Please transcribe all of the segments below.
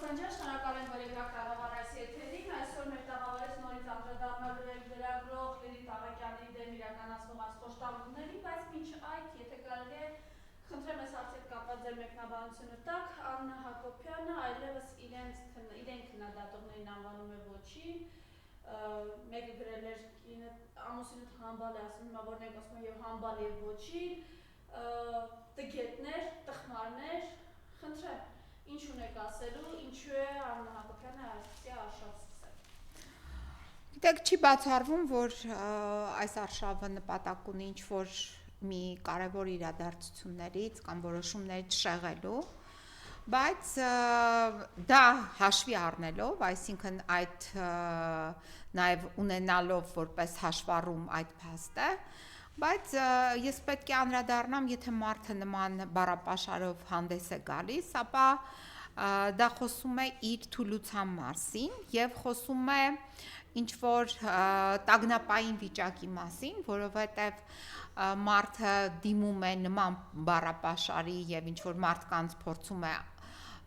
Կոստանջյան, շնորհակալ եմ, որ եկաք կառավարայս եթերին, այսօր մեր տաղավարից նորից անդրադառնալու ենք լրագրող Լիլիթ Աղեկյանի դեմ իրականացնված խոշտանգումներին, բայց մինչ այդ, եթե կարելի է, խնդրեմ ես արդյոք կապված ձեր մեկնաբանությունը տակ, Աննա Հակոբյանը այլևս իրեն քննադատողներին անվանում է ոչին, մեկը գրել էր ամուսինդ համբալ է ասում, հիմա որն ենք ասում եւ համբալ եւ ոչին, տգետներ, տխմարներ, խնդրեմ, ինչ ունեք ասելու, ինչու է Աննա Հակոբյանը այսպիսի արշավ սկսել։ Գիտեք, չի բացառվում, որ այս արշավը նպատակ ունի ինչ-որ մի կարևոր իրադարձություններից կամ որոշումներից շեղելու, բայց դա հաշվի առնելով, այսինքն այդ նաև ունենալով որպես հաշվառում այդ փաստը, բայց ես պետք է անդրադառնամ, եթե մարդը նման բառապաշարով հանդես է գալիս, ապա դա խոսում է իր թուլության մասին եւ խոսում է ինչ-որ տագնապային վիճակի մասին, որովհետեւ մարդը դիմում է նման բառապաշարի եւ ինչ-որ մարդկանց փորձում է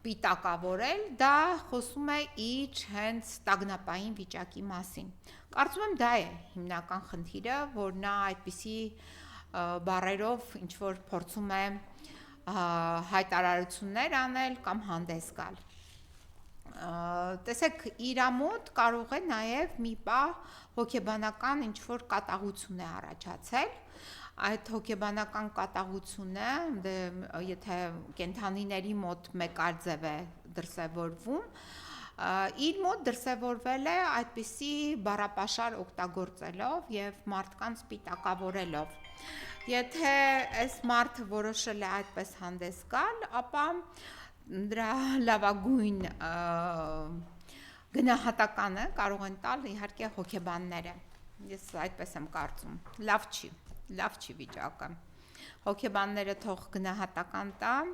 պիտակավորել, դա խոսում է իր հենց տագնապային վիճակի մասին։ Կարծում եմ դա է հիմնական խնդիրը, որ նա այդպիսի բառերով ինչ-որ փորձում է հայտարարություններ անել կամ հանդես գալ։ Տեսեք, իր մոտ կարող է նաև մի պահ հոգեբանական ինչ-որ կատաղություն է առաջացել, այդ հոգեբանական կատաղությունը, եթե կենդանիների մոտ մեկ այլ ձև է դրսևորվում, իր մոտ դրսևորվել է այդպիսի բառապաշար օգտագործելով եւ մարդկանց պիտակավորելով։ Եթե այս մարդը որոշել է այդպես հանդես գալ, ապա դրա լավագույն գնահատականը կարող են տալ իհարկե հոգեբանները։ Ես այդպես եմ կարծում։ Լավ չի վիճակը։ Հոգեբանները թող գնահատական տան,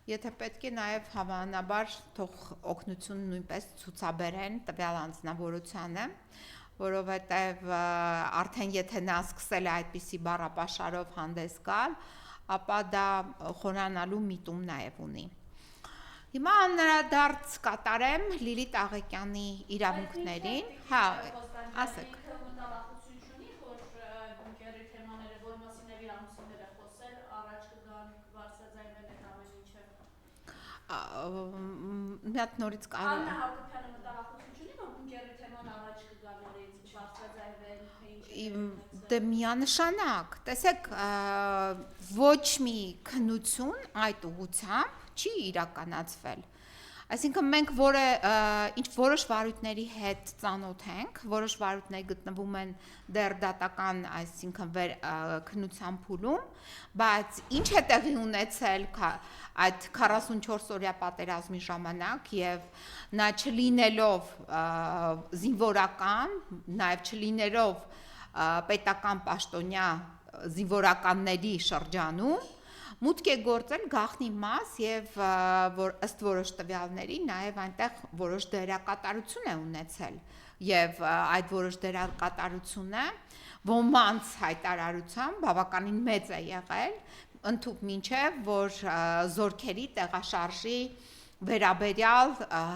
եթե պետք է նաև հավանաբար թող օգնություն նույնպես ցուցաբերեն տվյալ անձնավորությանը, որովհետև արդեն եթե նա սկսել է այդպիսի բառապաշարով հանդես գալ, ապա դա խորանալու միտում նաև ունի։ Հիմա անդրադարձ կատարեմ Լիլիթ Աղեկյանի իրավունքներին, հա, ասեք։ Մտավախություն չունի, որ բունկերի թեմաները, որ մասին է իր ամուսինները խոսել, առաջ կգան, բարձրաձայնվեն այդ ամեն ինչը։ Մի հատ նորից կարող է։ Աննա Հակոբյանը մտավախություն չունի, որ բունկերի թեման առաջ կգա նորից, բարձրաձայնվեն, թե ինչ։ Դե միանշանակ, տեսեք, ոչ մի քննություն այդ ուղղությամբ չի իրականացվել։ Այսինքն մենք որոշ վարույթների հետ ծանոթ ենք, որոշ վարույթներ գտնվում են դեռ դատական, այսինքն քննության փուլում, բայց ինչ է տեղի ունեցել այդ 44-օրյա պատերազմի ժամանակ եւ նա չլինելով զինվորական, նաեւ չլինելով պետական պաշտոնյա զինվորականների շրջանում մուտք է գործել գաղտնի մաս եւ որ ըստ որոշ տվյալների նաեւ այնտեղ որոշ դերակատարություն է ունեցել եւ այդ որոշ դերակատարությունը ոմանց հայտարարությամբ բավականին մեծ է եղել ընդհուպ մինչև որ զորքերի տեղաշարժի վերաբերյալ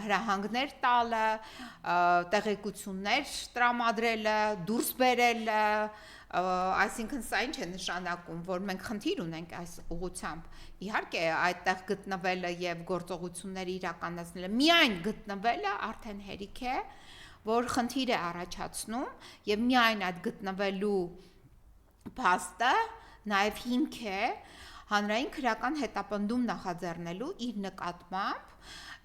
հրահանգներ տալը, տեղեկություններ տրամադրելը, դուրս բերելը, այսինքն սա ինչ է նշանակում, որ մենք խնդիր ունենք այս ուղղությամբ։ Իհարկե, այդտեղ գտնվելը եւ գործողությունները իրականացնելը, միայն գտնվելը արդեն հերիք է, որ խնդիր է առաջացնում եւ միայն այդ գտնվելու փաստը նաեւ հիմք է հանրային քրական հետապնդում նախաձեռնելու իր նկատմամբ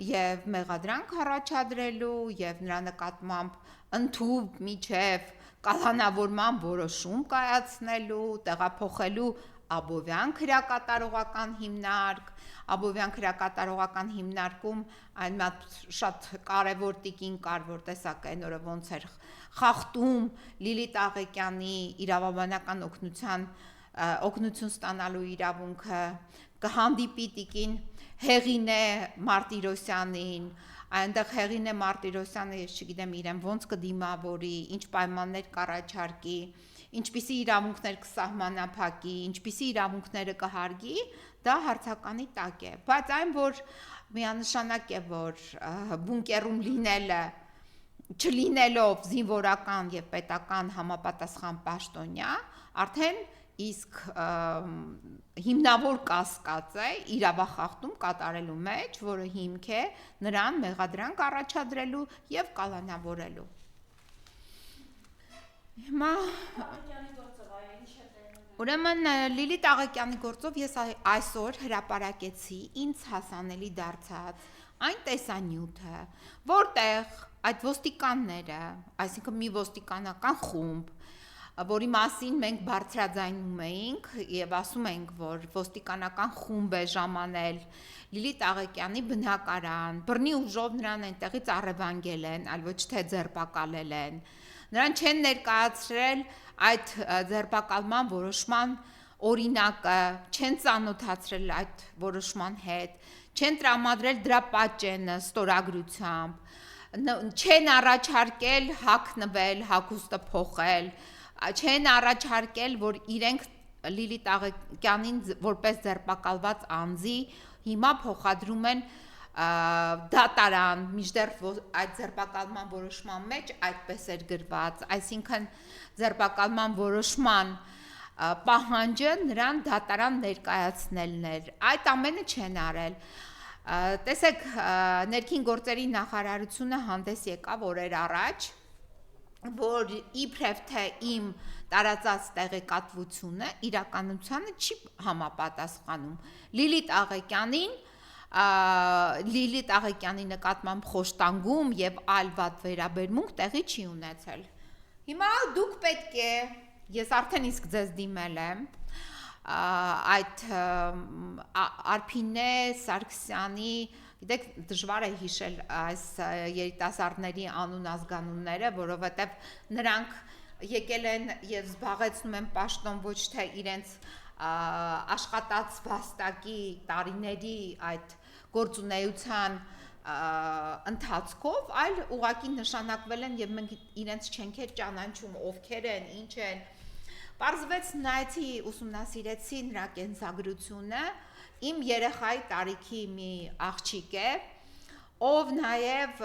եւ մեղադրանք առաջադրելու եւ նրա նկատմամբ ընդհուպ միջև կալանավորման որոշում կայացնելու, տեղափոխելու Աբովյան քրակատարողական հիմնարկ, Աբովյան քրակատարողական հիմնարկում այն շատ կարևոր տիկին կար, որ տեսակ այն օրը ոնց էր խախտում Լիլիթ Աղեկյանի իրավաբանական օգնություն ստանալու իրավունքը, կհանդիպի տիկին Հեղինե Մարտիրոսյանին, այնտեղ Հեղինե Մարտիրոսյանը, ես չգիտեմ իրեն ոնց կդիմավորի, ինչ պայմաններ կառաջարկի, ինչպիսի իրավունքներ կսահմանափակի, ինչպիսի իրավունքները կհարգի, դա հարցականի տակ է, բայց այն որ միանշանակ է, որ բունկերում լինելը չլինելով զինվորական եւ պետական համապատասխան պաշտոնյա, արդեն իսկ հիմնավոր կասկած է իրավախախտում կատարելու մեջ, որը հիմք է նրան մեղադրանք առաջադրելու եւ կալանավորելու։ Հիմա ուրեմն Լիլիթ Աղակյանի գործով ես այսօր հրապարակեցի ինձ հասանելի դարձած այն տեսանյութը, որտեղ այդ ոստիկանները, այսինքն մի ոստիկանական խումբ, որի մասին մենք բարձրաձայնում էինք եւ ասում ենք, որ ոստիկանական խումբ է ժամանել Լիլիթ Աղակյանի բնակարան, բռնի ուժով նրան այնտեղից առևանգել են, այլ ոչ թե ձերբակալել են։ Նրան չեն ներկայացրել այդ ձերբակալման որոշման օրինակը, չեն ծանոթացրել այդ որոշման հետ, չեն տրամադրել դրա պատճենը ստորագրությամբ, չեն առաջարկել հագնվել, հագուստը փոխել, չեն առաջարկել, որ իրենք Լիլիթ Աղակյանին որպես ձերբակալված անձի հիմա փոխադրում են դատարան, մինչդեռ այդ ձերբակալման որոշման մեջ այդպես էր գրված, այսինքն ձերբակալման որոշման պահանջը նրան դատարան ներկայացնելն էր, այդ ամենը չեն արել։ Տեսեք, ներքին գործերի նախարարությունը հանդես եկավ օրեր առաջ, որ իբրև թե իմ տարածած տեղեկատվությունը իրականությանը չի համապատասխանում Լիլիթ Աղակյանի նկատմամբ խոշտանգում եւ այլ վատ վերաբերմունք տեղի չի ունեցել։ Հիմա դուք պետք է, ես արդեն իսկ ձեզ դիմել եմ այդ Արփինե Սարգսյանի, գիտեք, դժվար է հիշել այս երիտասարդների անուն ազգանունները, որովհետև նրանք եկել են եւ զբաղեցնում են պաշտոն ոչ թե իրենց աշխատած վաստակի տարիների այդ գործունեության ընթացքով, այլ ուղղակի նշանակվել են եւ մենք իրենց չենք ճանաչում ովքեր են, ինչ են։ Պարզվեց նայեցի, ուսումնասիրեցի նրա կենսագրությունը, իմ երեխայի տարիքի մի աղջիկ է, ով նաև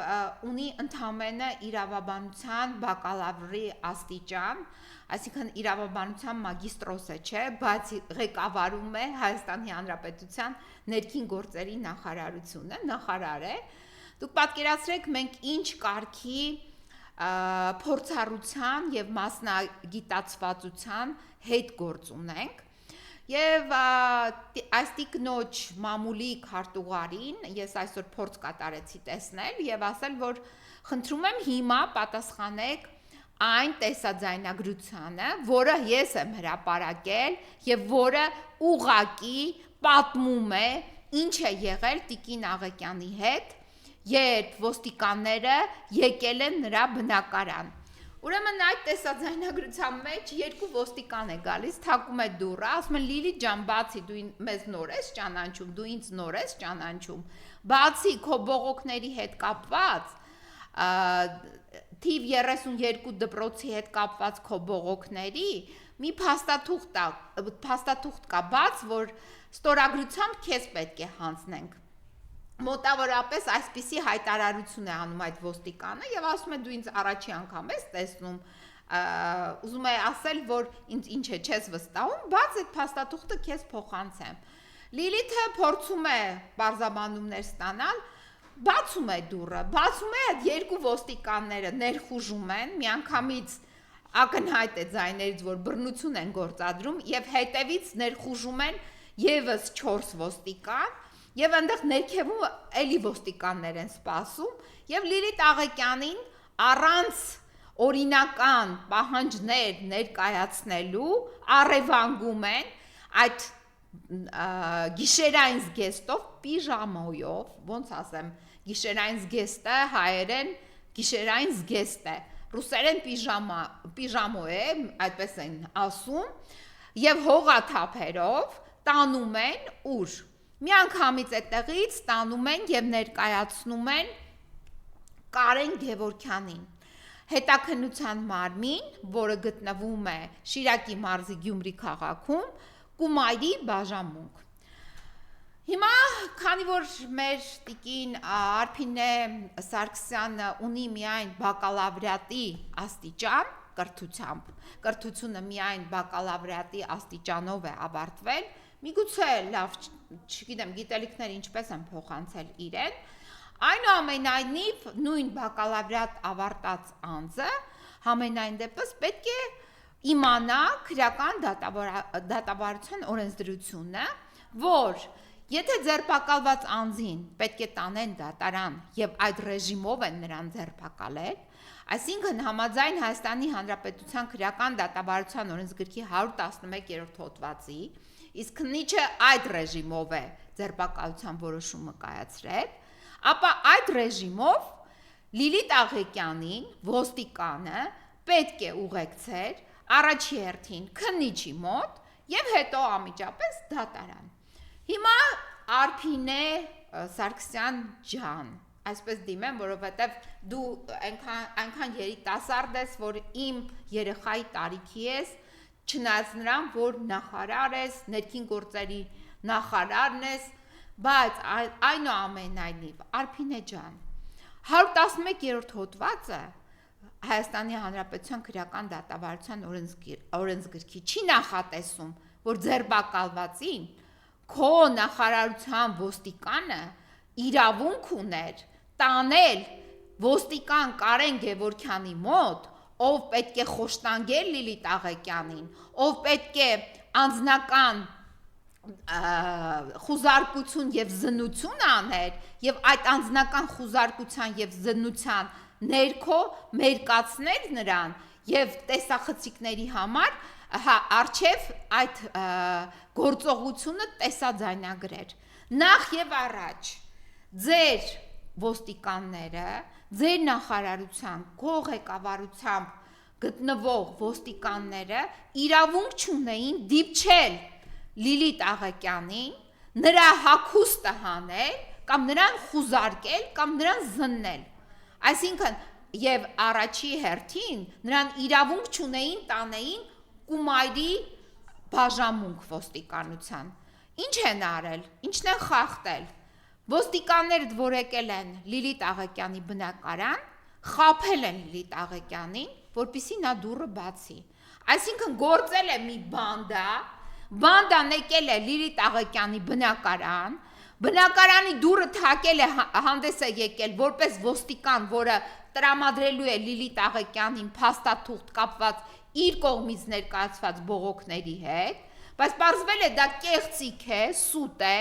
ունի ընդամենը իրավաբանության բակալավրի աստիճան, այսինքն իրավաբանության մագիստրոս է, չէ, բայց ղեկավարում է Հայաստանի Հանրապետության ներքին գործերի նախարարությունը, նախարար է։ Դուք պատկերացրեք, մենք ինչ կարգի փորձառության եւ մասնագիտացվածության հետ գործ ունենք եւ այս տիկնոջ մամուլի քարտուղարին ես այսօր փորձ կատարեցի տեսնել եւ ասել, որ խնդրում եմ հիմա պատասխանեք այն տեսաձայնագրությանը, որը ես եմ հրապարակել եւ որը ուղղակի պատմում է ինչ է եղել Տիկին Աղակյանի հետ, երբ ոստիկանները եկել են նրա բնակարան։ Ուրեմն այդ տեսաձայնագրության մեջ երկու ոստիկան է գալիս, թակում է դուռը, ասում են Լիլիթ ջան, բացի դու մեզ նոր ես ճանաչում, դու ինձ նոր ես ճանաչում, բացի քո բողոքների հետ կապված, թիվ 32 դպրոցի հետ կապված քո բողոքների, մի փաստաթուղթ կա բաց, որ ստորագրությամբ քեզ պետք է հանձնենք։ Մոտավորապես այսպիսի հայտարարություն է անում այդ ոստիկանը եւ ասում է դու ինձ առաջի անգամ ես տեսնում, ուզում է ասել, որ ինձ ինչ է չես վստահում, բաց այդ փաստաթուղթը քեզ փոխանցեմ։ Լիլիթը փորձում է բարձաբանումներ ստանալ, բացում է դուռը, բացում է այդ երկու ոստիկանները ներխուժում են, միանգամից ակնհայտ է ձայներից, որ բռնություն են գործադրում եւ հետեւից ներխուժում են եւս 4 ոստիկան եւ այնտեղ ներքևում էլի ոստիկաններ են սպասում եւ Լիլիթ Աղակյանին առանց օրինական պահանջներ ներկայացնելու առևանգում են այդ գիշերային զգեստով, պիժամոյով, ոնց ասեմ, գիշերային զգեստը հայերեն գիշերային զգեստ է, ռուսերեն պիժամո է, այդպես են ասում, եւ հողաթափերով տանում են ուր Միանգամից այդտեղից տանում են եւ ներկայացնում են Կարեն Գևորգյանին, հետաքննության մարմին, որը գտնվում է Շիրակի մարզի Գյումրի քաղաքում, Կումայրի բաժանմունք։ Հիմա, քանի որ մեր տիկին Արփինե Սարգսյանը ունի միայն բակալավրիատի աստիճան կրթությամբ, կրթությունը միայն բակալավրիատի աստիճանով է ավարտվել, միգուցե լավ, չգիտեմ, գիտելիքները ինչպես են փոխանցել իրեն, այնուամենայնիվ նույն բակալավրիատ ավարտած անձը համենայն դեպս պետք է իմանա քրեական դատավարության օրենսդրությունը, որ եթե ձերբակալված անձին պետք է տանեն դատարան եւ այդ ռեժիմով են նրան ձերբակալել, այսինքն համաձայն Հայաստանի Հանրապետության քրեական դատավարության օրենսգրքի 111-րդ հոդվածի, իսկ քննիչը այդ ռեժիմով է ձերբակալության որոշումը կայացրել, ապա այդ ռեժիմով Լիլիթ Աղեկյանին ոստիկանը պետք է ուղեկցեր առաջի հերթին քննիչի մոտ եւ հետո անմիջապես դատարան։ Հիմա Արփինե Սարգսյան ջան, այսպես դիմեմ, որովհետև դու այնքան երիտասարդ ես, որ իմ երեխայի տարիքի ես, չնայած նրան, որ նախարար ես, ներքին գործերի նախարարն ես, բայց այնուամենայնիվ, Արփինե ջան, 111-րդ հոդվածը Հայաստանի Հանրապետության քրեական դատավարության օրենսգրքի չի նախատեսում, որ ձերբակալվածին քո նախարարության ոստիկանը իրավունք ուներ տանել ոստիկան Կարեն Գևորգյանի մոտ, ով պետք է խոշտանգեր Լիլիթ Աղեկյանին, ով պետք է անձնական խուզարկություն եւ զննություն աներ եւ այդ անձնական խուզարկության եւ զննության ներքո մերկացներ նրան եւ տեսախցիկների համար արչեւ այդ գործողությունը տեսաձայնագրեր։ Նախ եւ առաջ ձեր ոստիկանները, ձեր նախարարության ղեկավարությամբ գտնվող ոստիկանները իրավունք չունեին դիպչել Լիլիթ Աղեկյանին, նրա հագուստը հանել, կամ նրան խուզարկել, կամ նրան զննել։ Այսինքն, եւ առաջի հերթին նրան իրավունք չունեին տանեին կումայրի բաժամունք ոստիկանության։ Ինչ են արել, ինչն են խախտել։ Ոստիկանները որ եկել են Լիլիթ Աղեկյանի բնակարան, խաբել են Լիլիթ Աղեկյանին, որպեսզի նա դուռը բացի։ Այսինքն գործել է մի բանդան եկել է Լիլիթ Աղեկյանի բնակարան, բնակարանի դուռը թակել է, հանդես է եկել որպես ոստիկան, որը տրամադրելու է Լիլիթ Աղեկյանին փաստաթուղթ կապված իր կողմից ներկայացված բողոքների հետ, բայց պարզվել է դա կեղծիք է, սուտ է,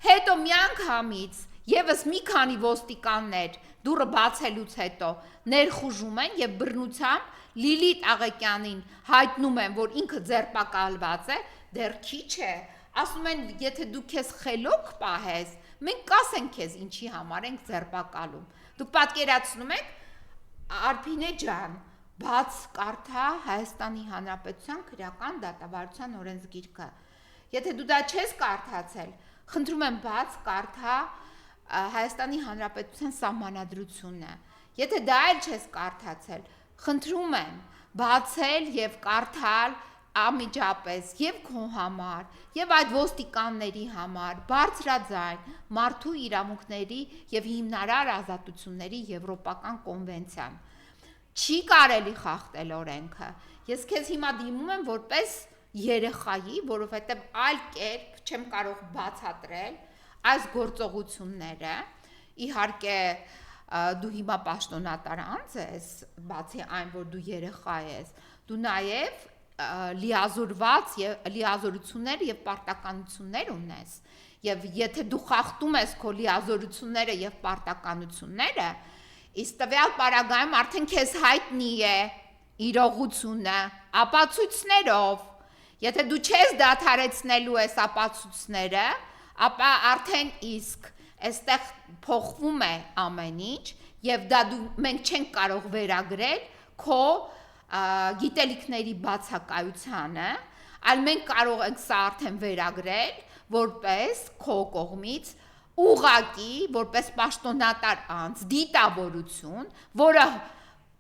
հետո միանգամից եւս մի քանի ոստիկաններ դուռը բացելուց հետո ներխուժում են եւ բռնությամբ Լիլիթ Աղեկյանին հայտնում են, որ ինքը ձերբակալված է, դեռ քիչ է, ասում են, եթե դու քեզ խելոք պահես, մենք կասենք քեզ ինչի համար ենք ձերբակալում։ Դուք պատկերացնում եք, Արփինե ջան, բաց կարդա Հայաստանի Հանրապետության քրեական դատավարության օրենսգիրքը։ Եթե դու դա չես կարդացել, խնդրում եմ բաց կարդա Հայաստանի Հանրապետության սահմանադրությունը։ Եթե դա էլ չես կարդացել, խնդրում եմ բացել եւ կարդալ ամիջապես եւ քո համար եւ այդ ոստիկանների համար բարձրաձայն մարդու իրավունքների եւ հիմնարար ազատությունների եվրոպական կոնվենցիան։ Չի կարելի խախտել օրենքը։ Ես քեզ հիմա դիմում եմ որպես երեխայի, որովհետեւ այլ կերպ չեմ կարող բացատրել այս գործողությունները։ Իհարկե դու հիմա պաշտոնատար անձ ես, բացի այն, որ դու երեխա ես, դու նաեւ լիազորություններ եւ պարտականություններ ունես, եւ եթե դու խախտում ես քո լիազորությունները եւ պարտականությունները, իսկ տվյալ պարագայում արդեն քեզ հայտնի է իրողությունը ապացույցներով, եթե դու չես դադարեցնելու ես ապացույցները, ապա արդեն իսկ այստեղ փոխվում է ամեն ինչ եւ դա մենք չենք կարող վերագրել քո գիտելիքների բացակայությանը, այլ մենք կարող ենք սա արդեն վերագրել որպես քո կողմից ուղղակի որպես պաշտոնատար անձ դիտավորություն, որը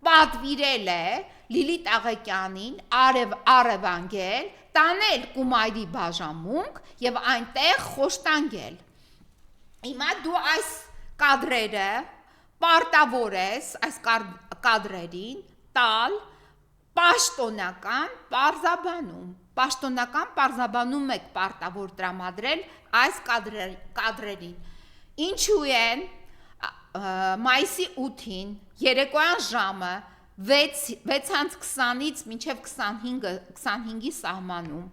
պատվիրել է Լիլիթ Աղեկյանին առևանգել, տանել կումայրի բաժամունք եւ այնտեղ խոշտանգել։ Հիմա դու այս կադրերը պարտավոր ես այս կադրերին տալ պաշտոնական պարզաբանում եք պարտավոր տրամադրել այս կադրերին։ Ինչու են մայիսի 8-ին երեկոյան ժամը 6:20-ից մինչև 25-ի սահմանում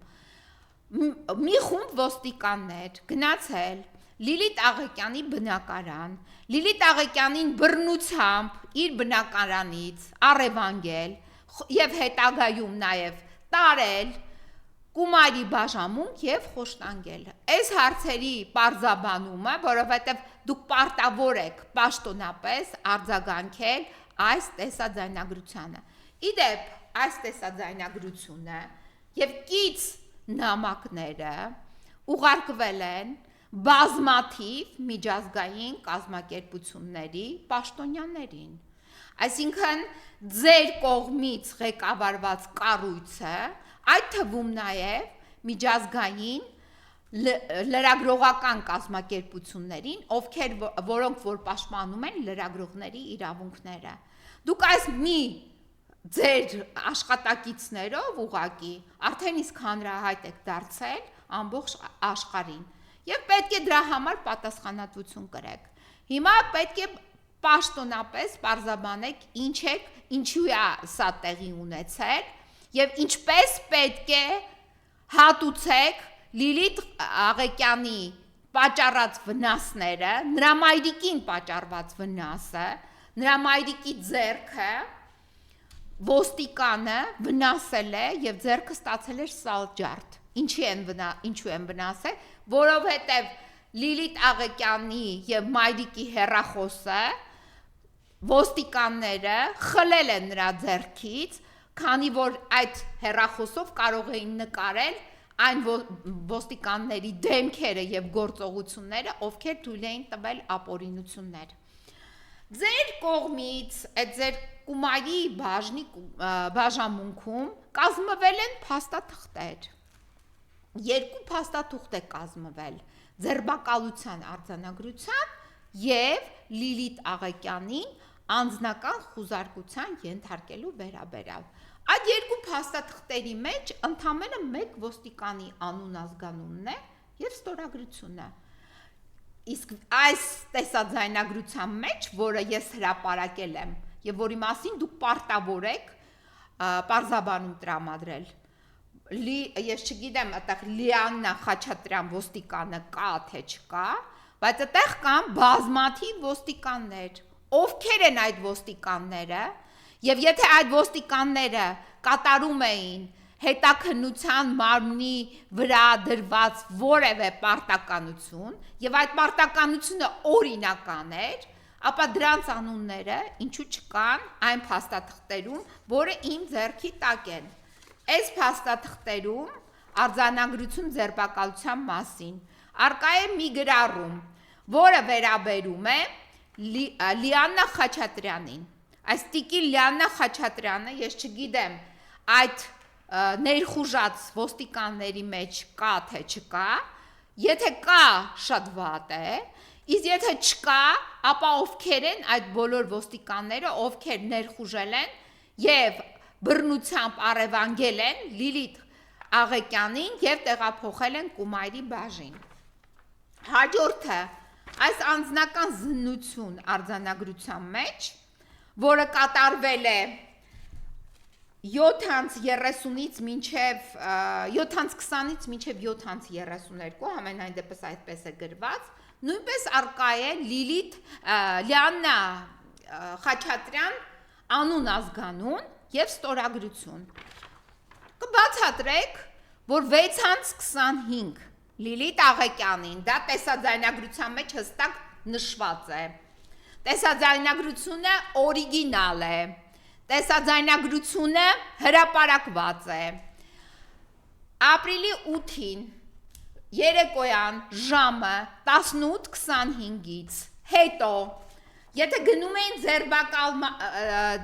մի խումբ ոստիկաններ գնացել Լիլիթ Աղեկյանի բնակարան, Լիլիթ Աղեկյանին բռնությամբ իր բնակարանից առևանգել եւ հետագայում նաեւ տարել գումարի բաժանմունք եւ խոշտանգել։ Այս հարցերի պարզաբանումը, որովհետեւ դուք պարտավոր եք պաշտոնապես արձագանքել այս տեսաձայնագրությանը։ Իդեպ այս տեսաձայնագրությունը եւ կից նամակները ուղարկվել են բազմաթիվ միջազգային կազմակերպությունների պաշտոնյաներին։ Այսինքն ձեր կողմից ղեկավարված կառույցը, այդ թվում նաև միջազգային լրագրողական կազմակերպություններին, որոնք որ պաշտպանում են լրագրողների իրավունքները։ Դուք այս ձեր աշխատակիցներով ուղղակի արդեն իսկ հանրահայտ եք դարձել ամբողջ աշխարհին եւ պետք է դրա համար պատասխանատվություն կրեք։ Հիմա պետք է պաշտոնապես պարզաբանեք ինչու է սա տեղի ունեցել եւ ինչպես պետք է հատուցեք Լիլիթ Աղեկյանի պատճառած վնասները, նրա մայրիկին պատճառված վնասը, նրա մայրիկի ձեռքը ոստիկանը վնասել է եւ ձեռքը ստացել է սալջարդ։ Ինչու են վնասել, որովհետև Լիլիթ Աղեկյանի եւ մայրիկի հեռախոսը ոստիկանները խլել են նրա ձեռքից, քանի որ այդ հեռախոսով կարող էին նկարել այն ոստիկանների դեմքերը եւ գործողությունները, ովքեր թույլ էին տվել ապօրինություններ։ Ձեր կողմից այդ ձեր կումարի բաժանմունքում կազմվել են փաստաթղթեր։ Երկու փաստաթուղթ է կազմվել ձերբակալության արձանագրության եւ Լիլիթ Աղեկյանին անձնական խուզարկության ենթարկելու վերաբերյալ։ Այդ երկու փաստաթղթերի մեջ ընդամենը մեկ ոստիկանի անուն ազգանունն է եւ ստորագրությունը։ Իսկ այս տեսաձայնագրության մեջ, որը ես հրապարակել եմ եւ որի մասին դուք պարտավոր եք պարզաբանում տրամադրել, ես չգիտեմ, այդտեղ Լիաննա Խաչատրյան ոստիկանը կա թե չկա, բայց այդտեղ կան բազմաթիվ ոստիկաններ։ Ովքեր են այդ ոստիկանները, եւ եթե այդ ոստիկանները կատարում էին հետաքննության մարմնի վրա դրված որևէ պարտականություն, եւ այդ պարտականությունը օրինական էր, ապա դրանց անունները ինչու չկան այն փաստաթղթերում, որը իմ ձեռքի տակ են։ Այս փաստաթղթերում արձանագրություն ձերբակալության մասին արկա է մի գրառում, որը վերաբերում է Լիաննա Խաչատրյանին։ Այս տիկին Լիաննա Խաչատրյանը, ես չգիտեմ, այդ ներխուժած ոստիկանների մեջ կա թե չկա, եթե կա, շատ վատ է, իսկ եթե չկա, ապա ովքեր են այդ բոլոր ոստիկանները, ովքեր ներխուժել են եւ բռնությամբ առևանգել են Լիլիթ Աղեկյանին եւ տեղափոխել են Կումայրի բաժին։ Հաջորդը այս անձնական զննություն արձանագրության մեջ, որը կատարվել է 7:30-ից մինչև 7:20-ից մինչև 7:32, համենայն դեպս այդպես է գրված, նույնպես արկա է Լիաննա Խաչատրյան անուն ազգանուն եւ ստորագրություն։ Կբացատրեք, որ 6:25 Լիլիթ Աղեկյանին, դա տեսաձայնագրության մեջ հստակ նշված է։ Տեսաձայնագրությունը օրիգինալ է։ Տեսաձայնագրությունը հրապարակված է։ Ապրիլի 8-ին երեկոյան ժամը 18:25-ից հետո, եթե գնում էին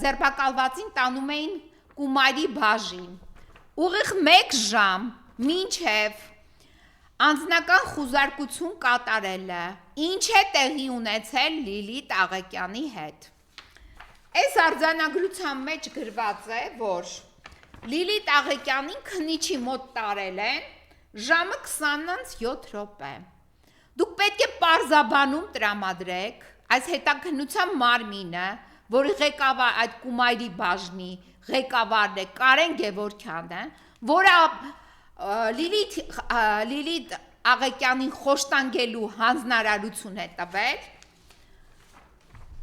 ձերբակալվածին տանում էին Կումայրի բաժին, ուղիղ 1 ժամ մինչև անձնական խուզարկություն կատարելը, ինչ է տեղի ունեցել Լիլիթ Աղեկյանի հետ։ Այս արձանագրության մեջ գրված է, որ Լիլիթ Աղեկյանին քննիչի մոտ տարել են ժամը 20:07 Դուք պետք է պարզաբանում տրամադրեք այս հետաքննության մարմինը, որի ղեկավար այդ Կումայրի բաժնի ղեկավարն է Կարեն Գևորգյանը, որը Լիլիթ Աղեկյանին խոշտանգելու հանձնարարություն է տվել,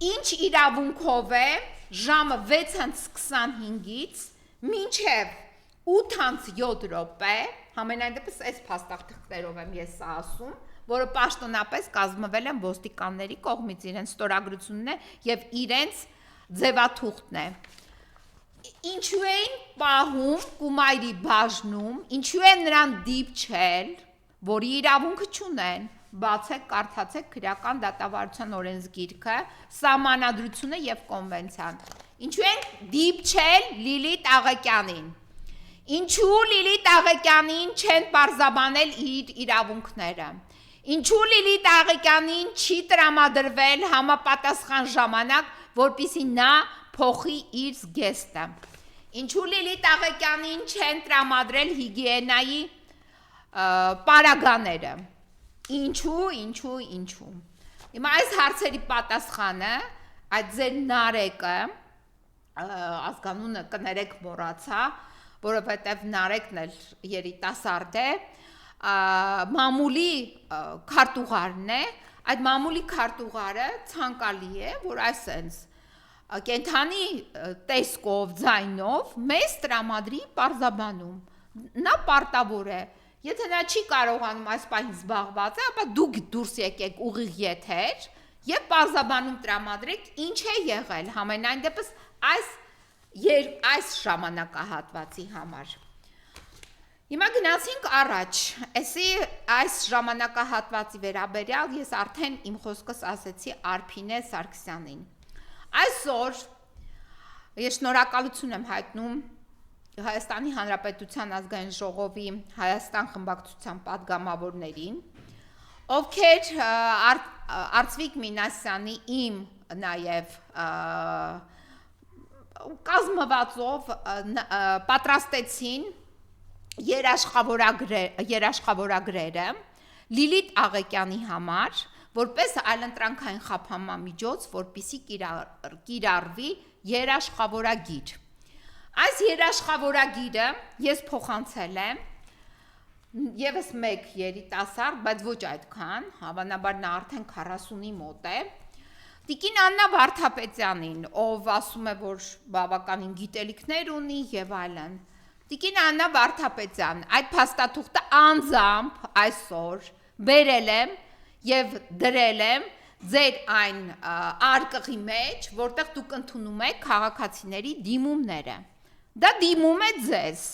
ինչ իրավունքով է ժամը 6:25-ից մինչև 8:07 համենայն դեպս այս փաստաթղթերով եմ ես սա ասում, որը պաշտոնապես կազմվել են ոստիկանների կողմից, իրենց ստորագրությունն է եւ իրենց ձևաթուղթն է։ Ինչու էին պահում Կումայրի բաժնում, ինչու են նրան դիպչել, որի իրավունքը չունեն, բացեք, կարդացեք քրեական դատավարության օրենսգիրքը, սահմանադրությունը եւ կոնվենցիան։ Ինչու են դիպչել Լիլիթ Աղեկյանին։ Ինչու Լիլիթ Աղեկյանին չեն պարզաբանել իր իրավունքները։ Ինչու Լիլիթ Աղեկյանին չի տրամադրվել համապատասխան ժամանակ, որպեսզի նա փոխի իր զգեստը։ Ինչու Լիլիթ Աղեկյանին չեն տրամադրել հիգիենայի պարագաները։ Ինչու։ Հիմա այս հարցերի պատասխանը այդ ձեր Նարեկը, ազգանունը կներեք մոռացա, որովհետև Նարեկն էլ երիտասարդ է, մամուլի քարտուղարն է, այդ մամուլի քարտուղարը ցանկալի է, որ այսպես կենթանի տեսքով, ձայնով մեզ տրամադրի պարզաբանում։ Նա պարտավոր է, եթե նա չի կարողանում այս պահին զբաղված է, ապա դուք դուրս եկեք ուղիղ եթեր եւ պարզաբանում տրամադրեք ինչ է եղել համենայն դեպս այս ժամանակահատվածի համար։ Հիմա գնացինք առաջ, այս ժամանակահատվածի վերաբերյալ ես արդեն իմ խոսքս ասեցի Արփինե Սարգսյանին։ Այսօր ես շնորհակալություն եմ հայտնում Հայաստանի Հանրապետության ազգային ժողովի Հայաստան խմբակցության падգամավորներին, ովքեր Արծվիկ Մինասյանի իմ նաև կազմվածով պատրաստեցին երաշխավորագրերը Լիլիթ Աղեկյանի համար, որպես այլընտրանքային խափանման միջոց, որպեսզի կիրառվի երաշխավորագիր։ Այս երաշխավորագիրը ես փոխանցել եմ եւս մեկ երիտասարդ, բայց ոչ այդքան, հավանաբար նա արդեն 40-ի մոտ է, Տիկին Աննա Վարդապետյանին, ով ասում է, որ բավականին գիտելիքներ ունի եւ այլն։ Տիկին Աննա Վարդապետյան, այդ փաստաթուղթը անձամբ այսօր բերել եմ եւ դրել եմ ձեր այն արկղի մեջ, որտեղ դուք ընդունում եք քաղաքացիների դիմումները։ Դա դիմում է ձեզ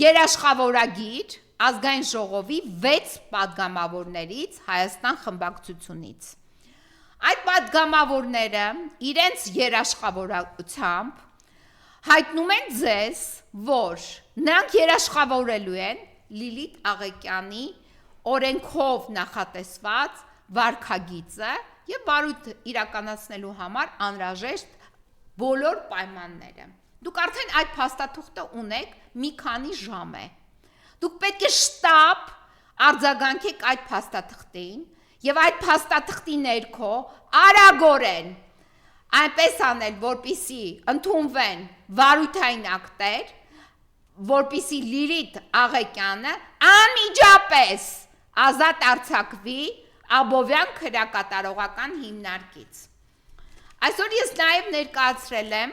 երաշխավորագիր ազգային ժողովի 6 падգամավորներից Հայաստան խմբակցությունից։ Այդ падգամավորները իրենց երաշխավորությամբ հայտնում են ձեզ, որ նրանք երաշխավորելու են Լիլիթ Աղեկյանի օրենքով նախատեսված վարքագիծը եւ բարույթ իրականացնելու համար անհրաժեշտ բոլոր պայմանները։ Դուք արդեն այդ փաստաթուղթը ունեք, մի քանի ժամ է։ Դուք պետք է շտապ արձագանքեք այդ փաստաթղթին եւ այդ փաստաթղթի ներքո արագորեն այնպես անել, որպեսզի ընդունվեն վարույթային ակտեր, որպեսզի Լիլիթ Աղեկյանը անմիջապես ազատ արձակվի Աբովյան քրեակատարողական հիմնարկից։ Այսօր ես նաև ներկայացրել եմ,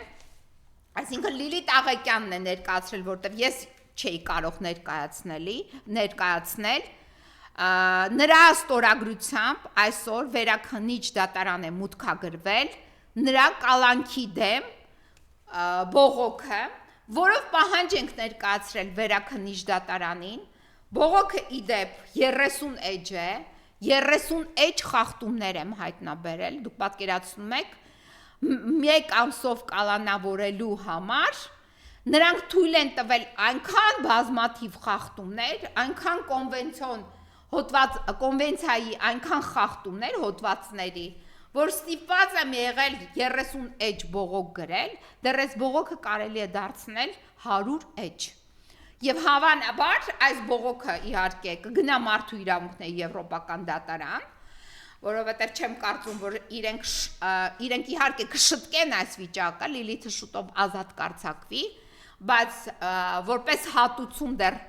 այսինքն Լիլիթ Աղեկյանն է ներկայացրել, որտեղ ես չէի կարող ներկայացնել, նրա ստորագրությամբ այսօր վերաքննիչ դատարան է մուտքագրվել նրա կալանքի դեմ բողոքը, որով պահանջ ենք ներկայացրել վերաքննիչ դատարանին, բողոքը իդեպ 30 էջ է, 30 էջ խախտումներ եմ հայտնաբերել, դուք պատկերացնում եք, մեկ ամսով կալանավորելու համար, նրանք թույլ են տվել այնքան բազմաթիվ խախտումներ, այնքան կոնվենցիոն կոնվենցիայի այնքան խախտումներ հոդվածների, որ ստիպված եմ եղել 30 էջ բողոք գրել, դեռ այս բողոքը կարելի է դարձնել 100 էջ։ Եվ հավանաբար այս բողոքը իհարկե կգնա մարդու իրավունքների եվրոպական դատարան, որովհետև չեմ կարծում, որ իրենք իհարկե կշտկեն այս վիճակը, Լիլիթը շուտով ազատ կարձակվի, բայց որպես հատուցում դեռ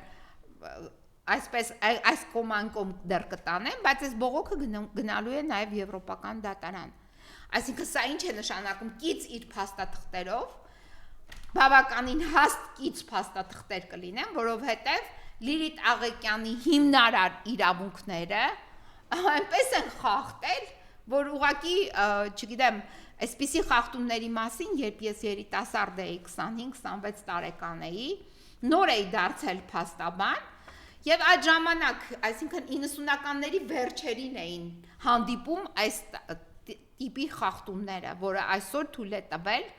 այս կոմանկոմ դեռ կտանեն, բայց այս բողոքը գնալու է նաև եվրոպական դատարան։ Այսինքն սա ինչ է նշանակում կից իր փաստաթղթերով, բավականին հաստ կից փաստաթղթեր կլինեն, որովհետև Լիլիթ Աղեկյանի հիմնարար իրավունքները այնպես են խախտել, որ ուղղակի, չգիտեմ, այսպիսի խախտումների մասին, երբ ես երիտասարդ էի 25-26 տարեկան էի, նոր էի դարձել փաստաբան, եւ այդ ժամանակ, այսինքն 90-ականների վերջերին էին հանդիպում այս տիպի խախտումները, որը այսօր թույլ է տվել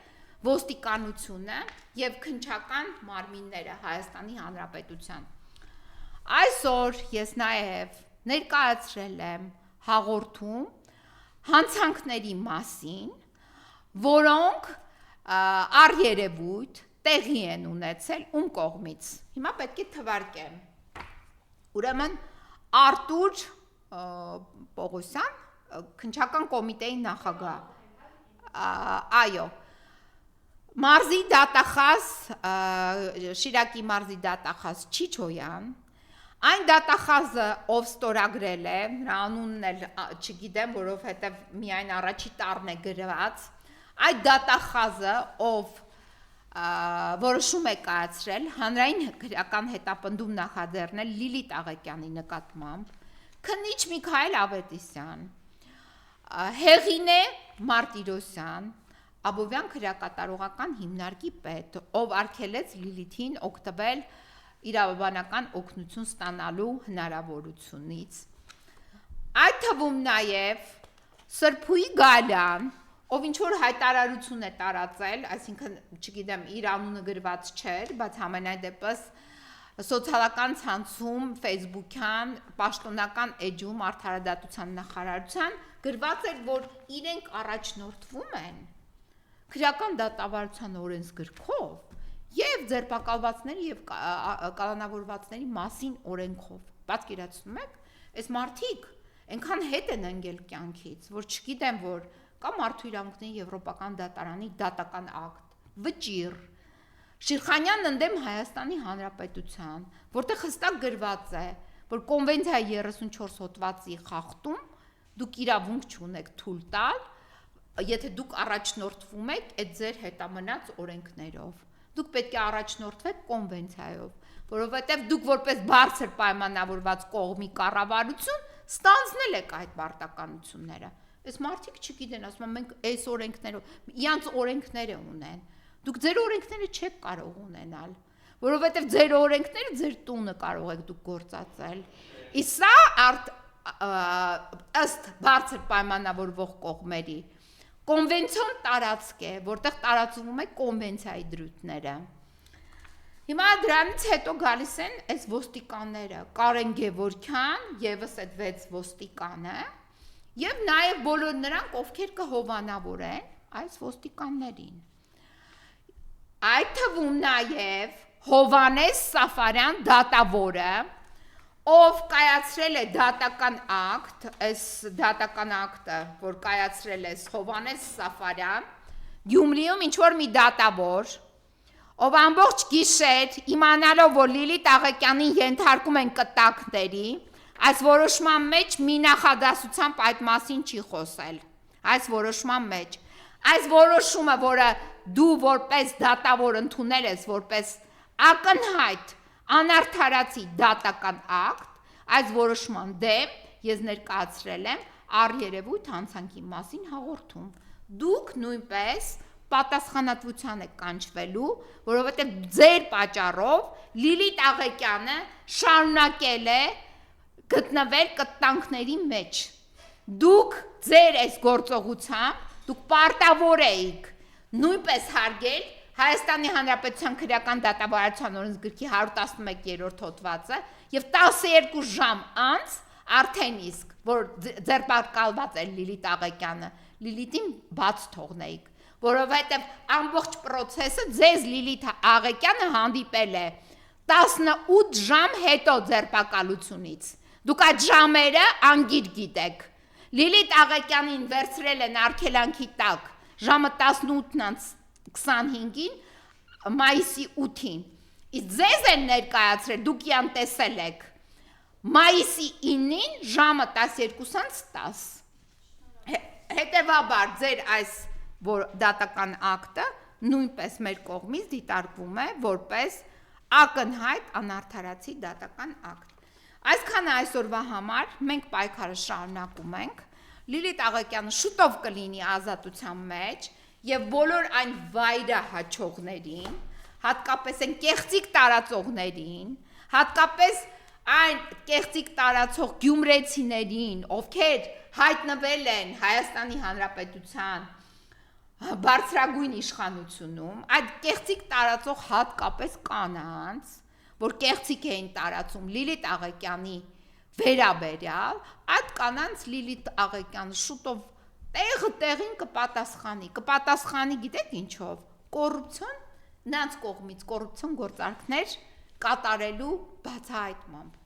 ոստիկանությունը եւ քննչական մարմինները Հայաստանի Հանրապետության։ Այսօր ես նաեւ ներկայացրել եմ հաղորդում հանցանքների մասին, որոնք առերևույթ տեղի են ունեցել ում կողմից։ Հիմա պետք է թվարկեմ։ Ուրեմն Արտուր Պողոսյան, քննչական կոմիտեի նախագահ, այո, մարզի դատախազ, Շիրակի մարզի դատախազ Չիչոյան, այն դատախազը, ով ստորագրել է, նրա անունն էլ չգիտեմ, որովհետև միայն առաջի տառն է գրված, այդ դատախազը, ով որոշում է կայացրել, հանրային քրեական հետապնդում նախաձեռնել Լիլիթ Աղեկյանի նկատմամբ, քննիչ Միքայել Ավետիսյան, Հեղինե Մարտիրոսյան, Աբովյան քրեակատարողական հիմնարկի պետ, ով արգելեց Լիլիթին օգտվել իրավաբանական օգնություն ստանալու հնարավորությունից։ Այդ թվում նաև Սրփուի Գալյան, ով ինչ-որ հայտարարություն է տարածել, այսինքն, չգիտեմ, իր անունը գրված չէր, բայց համենայն դեպս սոցիալական ցանցում, Facebook-յան, պաշտոնական էջում արդարադատության նախարարության գրված էր, որ իրենք առաջնորդվում են քրեական դատավարության օրենսգրքով եւ ձերբակալվածների եւ կալանավորվածների մասին օրենքով։ Պատկերացնում եք, այս մարդիկ այնքան հետ են ընկել կյանքից, որ չգիտեմ, որ կա մարդու իրավունքների եվրոպական դատարանի դատական ակտ, վճիռ, Շիրխանյանն ընդդեմ Հայաստանի Հանրապետության, որտեղ հստակ գրված է, որ կոնվենցիայի 34 հոդվածի խախտում դուք իրավունք չունեք թույլ տալ, եթե դուք առաջնորդվում եք այդ ձեր հետամնաց օրենքներով։ Դուք պետք է առաջնորդվեք կոնվենցիայով, որովհետև դուք որպես բարձր պայմանավորված կողմի կառավարություն ստանձնել եք այդ պարտականությունները։ Այս մարդիկ չգիտեն, ասում են մենք այս օրենքներով, իրանց օրենքները ունեն։ Դուք ձեր օրենքները չեք կարող ունենալ, որովհետև ձեր օրենքները ձեր տունը կարող եք դուք գործածել։ Իսկ սա ըստ բարձր պայմանավորվող կողմերի կոնվենցիոն տարածք է, որտեղ տարածվում է կոնվենցիայի դրույթները։ Հիմա դրանից հետո գալիս են այս ոստիկանները, Կարեն Գևորգյան, եւս այդ 6 ոստիկանը, եւ նաեւ բոլոր նրանք, ովքեր կհովանավորեն այս ոստիկաններին։ Այդ թվում նաեւ Հովանես Սաֆարյան դատավորը, ով կայացրել է դատական ակտ, այս դատական ակտը, որ կայացրել է Հովանես Սաֆարյան, Գյումրիում ինչ-որ մի դատավոր, ով ամբողջ գիշեր իմանալով, որ Լիլիթ Աղեկյանին ենթարկում են կտակների, այս որոշման մեջ մի նախադասությամբ այդ մասին չի խոսել, այս որոշման մեջ, այս որոշումը, որը դու որպես դատավոր ընդունել ես, որպես ակնհայտ անարդարացի դատական ակտ, այս որոշման դեմ ես ներկայացրել եմ առերևույթ հանցանքի մասին հաղորդում։ Դուք նույնպես պատասխանատվության եք կանչվելու, որովհետև ձեր պատճառով Լիլիթ Աղեկյանը շարունակել է գտնվել կտանքների մեջ։ Դուք ձեր այս գործողությամբ դուք պարտավոր էիք նույնպես հարգել Հայաստանի Հանրապետության քրեական դատավարության օրենսգրքի 111-րդ հոդվածը եւ 12 ժամ անց արդեն իսկ, որ ձերբակալված է Լիլիթ Աղեկյանը, Լիլիթին բաց թողնեիք, որովհետև ամբողջ process-ը ձեզ Լիլիթ Աղեկյանը հանդիպել է 18 ժամ հետո ձերբակալությունից։ Դուք այդ ժամերը անգիր գիտեք։ Լիլիթ Աղեկյանին վերցրել են արգելանքի տակ ժամը 18:25-ին մայիսի 8-ին։ Իսկ ձեզ են ներկայացրել, դուք իան տեսել եք, մայիսի 9-ին ժամը 12:10։ Հետևաբար ձեր այս դատական ակտը նույնպես մեր կողմից դիտարկվում է որպես ակնհայտ անարդարացի դատական ակտ։ Այսքանը այսօրվա համար մենք պայքարը շարունակում ենք, Լիլիթ Աղեկյանը շուտով կլինի ազատության մեջ և բոլոր այն վայրահաչողներին, հատկապես այն կեղծիք տարածողներին, հատկապես այն կեղծիք տարածող գյումրեցիներին, ովքեր հայտնվել են Հայաստանի Հանրապետության բարձրագույն իշխանությունում, այդ կեղծիք տարածող հատկապես կանանց, որ կեղծիք էին տարածում Լիլիթ Աղեկյանի վերաբերյալ, այդ կանանց Լիլիթ Աղեկյանը շուտով տեղին կպատասխանի գիտեք ինչով, կոռուպցիոն, նրանց կողմից կոռուպցիոն գործարքներ կատարելու բացահայտմամբ։